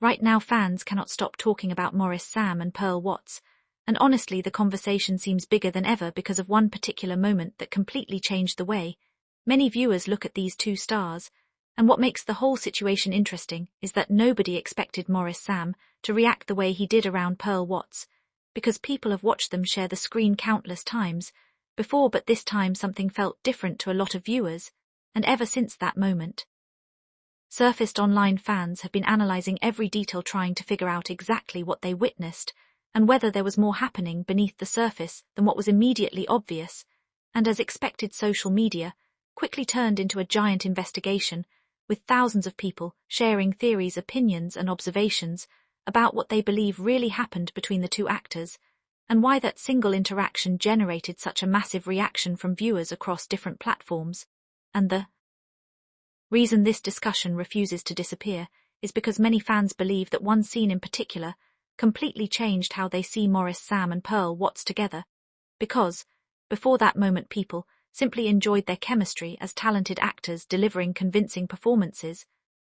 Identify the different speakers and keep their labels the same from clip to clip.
Speaker 1: Right now fans cannot stop talking about Maurice, Sam and Pearl Watts, and honestly the conversation seems bigger than ever because of one particular moment that completely changed the way many viewers look at these two stars. And what makes the whole situation interesting is that nobody expected Maurice Sam to react the way he did around Pearl Watts, because people have watched them share the screen countless times before, but this time something felt different to a lot of viewers, and ever since that moment, surfaced online fans have been analyzing every detail, trying to figure out exactly what they witnessed and whether there was more happening beneath the surface than what was immediately obvious. And as expected, social media quickly turned into a giant investigation, with thousands of people sharing theories, opinions and observations about what they believe really happened between the two actors, and why that single interaction generated such a massive reaction from viewers across different platforms. And the reason this discussion refuses to disappear is because many fans believe that one scene in particular completely changed how they see Maurice, Sam and Pearl Watts together, because, before that moment, people simply enjoyed their chemistry as talented actors delivering convincing performances,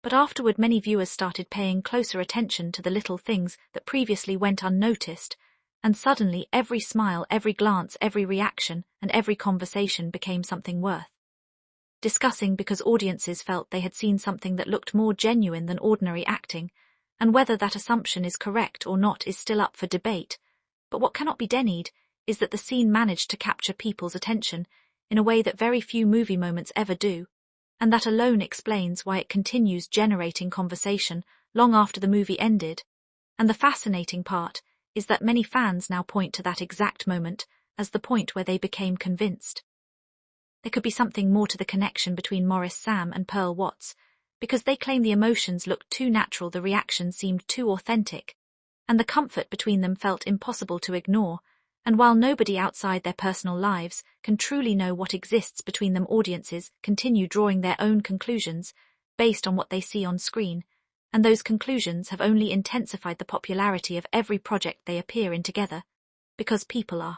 Speaker 1: but afterward many viewers started paying closer attention to the little things that previously went unnoticed, and suddenly every smile, every glance, every reaction, and every conversation became something worth discussing, because audiences felt they had seen something that looked more genuine than ordinary acting, and whether that assumption is correct or not is still up for debate. But what cannot be denied is that the scene managed to capture people's attention in a way that very few movie moments ever do, and that alone explains why it continues generating conversation long after the movie ended. And the fascinating part is that many fans now point to that exact moment as the point where they became convinced there could be something more to the connection between Maurice, Sam and Pearl Watts, because they claim the emotions looked too natural, the reactions seemed too authentic, and the comfort between them felt impossible to ignore. And while nobody outside their personal lives can truly know what exists between them, audiences continue drawing their own conclusions based on what they see on screen, and those conclusions have only intensified the popularity of every project they appear in together, because people are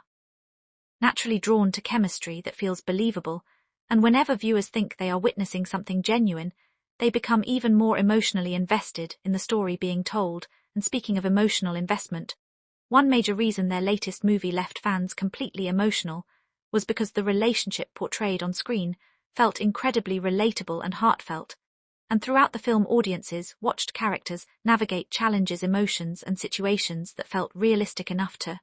Speaker 1: naturally drawn to chemistry that feels believable, and whenever viewers think they are witnessing something genuine, they become even more emotionally invested in the story being told. And speaking of emotional investment, one major reason their latest movie left fans completely emotional was because the relationship portrayed on screen felt incredibly relatable and heartfelt, and throughout the film audiences watched characters navigate challenges, emotions and situations that felt realistic enough to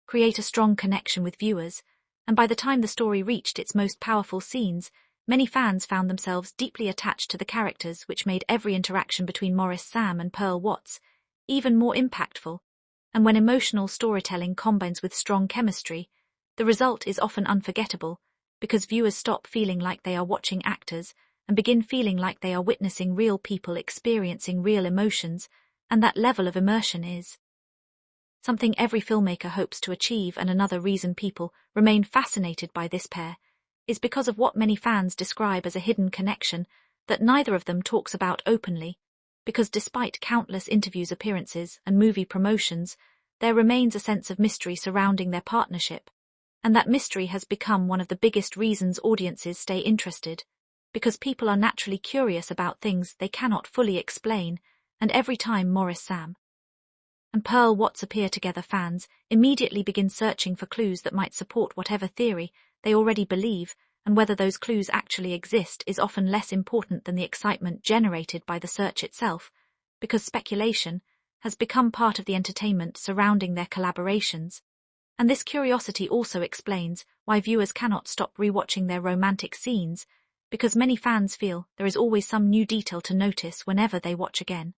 Speaker 1: create a strong connection with viewers. And by the time the story reached its most powerful scenes, many fans found themselves deeply attached to the characters, which made every interaction between Maurice, Sam and Pearl Watts even more impactful. And when emotional storytelling combines with strong chemistry, the result is often unforgettable, because viewers stop feeling like they are watching actors and begin feeling like they are witnessing real people experiencing real emotions, and that level of immersion is something every filmmaker hopes to achieve. And another reason people remain fascinated by this pair is because of what many fans describe as a hidden connection that neither of them talks about openly, because despite countless interviews, appearances, and movie promotions, there remains a sense of mystery surrounding their partnership, and that mystery has become one of the biggest reasons audiences stay interested, because people are naturally curious about things they cannot fully explain. And every time Maurice, Sam and Pearl Watts appear together, fans immediately begin searching for clues that might support whatever theory they already believe, and whether those clues actually exist is often less important than the excitement generated by the search itself, because speculation has become part of the entertainment surrounding their collaborations. And this curiosity also explains why viewers cannot stop rewatching their romantic scenes, because many fans feel there is always some new detail to notice whenever they watch again.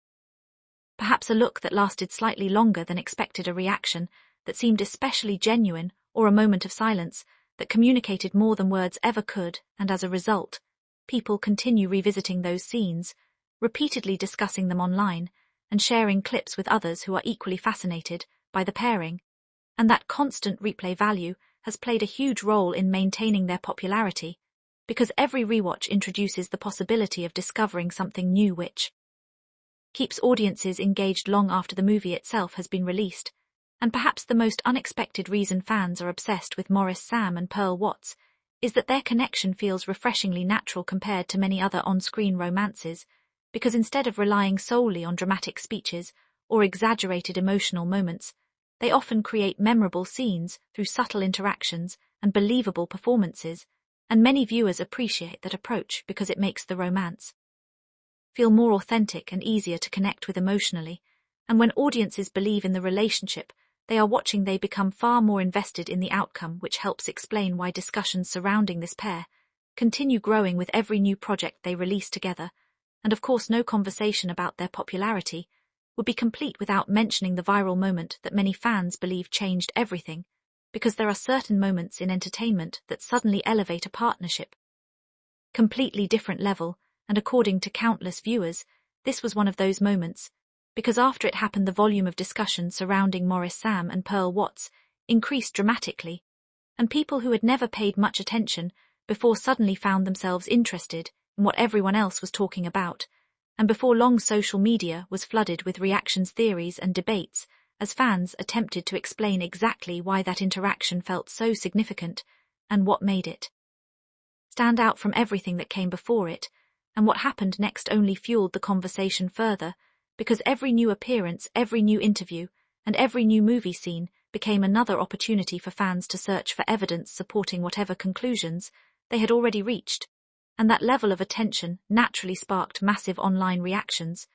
Speaker 1: Perhaps a look that lasted slightly longer than expected, a reaction that seemed especially genuine, or a moment of silence that communicated more than words ever could. And as a result, people continue revisiting those scenes, repeatedly discussing them online, and sharing clips with others who are equally fascinated by the pairing. And that constant replay value has played a huge role in maintaining their popularity, because every rewatch introduces the possibility of discovering something new, which keeps audiences engaged long after the movie itself has been released. And perhaps the most unexpected reason fans are obsessed with Maurice, Sam and Pearl Watts is that their connection feels refreshingly natural compared to many other on-screen romances, because instead of relying solely on dramatic speeches or exaggerated emotional moments, they often create memorable scenes through subtle interactions and believable performances, and many viewers appreciate that approach because it makes the romance feel more authentic and easier to connect with emotionally. And when audiences believe in the relationship they are watching, they become far more invested in the outcome, which helps explain why discussions surrounding this pair continue growing with every new project they release together. And of course, no conversation about their popularity would be complete without mentioning the viral moment that many fans believe changed everything, because there are certain moments in entertainment that suddenly elevate a partnership completely different level, and according to countless viewers, this was one of those moments, because after it happened the volume of discussion surrounding Maurice Sam and Pearl Watts increased dramatically, and people who had never paid much attention before suddenly found themselves interested in what everyone else was talking about, and before long social media was flooded with reactions, theories and debates as fans attempted to explain exactly why that interaction felt so significant and what made it stand out from everything that came before it. And what happened next only fueled the conversation further, because every new appearance, every new interview, and every new movie scene became another opportunity for fans to search for evidence supporting whatever conclusions they had already reached. And that level of attention naturally sparked massive online reactions,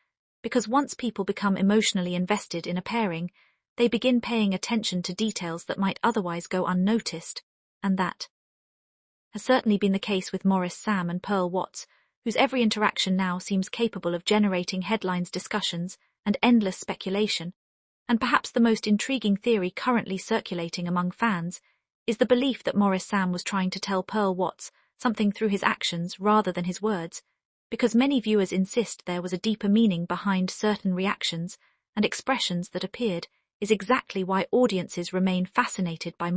Speaker 1: because once people become emotionally invested in a pairing, they begin paying attention to details that might otherwise go unnoticed, and that has certainly been the case with Maurice Sam and Pearl Watts, whose every interaction now seems capable of generating headlines, discussions, and endless speculation. And perhaps the most intriguing theory currently circulating among fans is the belief that Maurice Sam was trying to tell Pearl Watts something through his actions rather than his words, because many viewers insist there was a deeper meaning behind certain reactions and expressions that appeared, is exactly why audiences remain fascinated by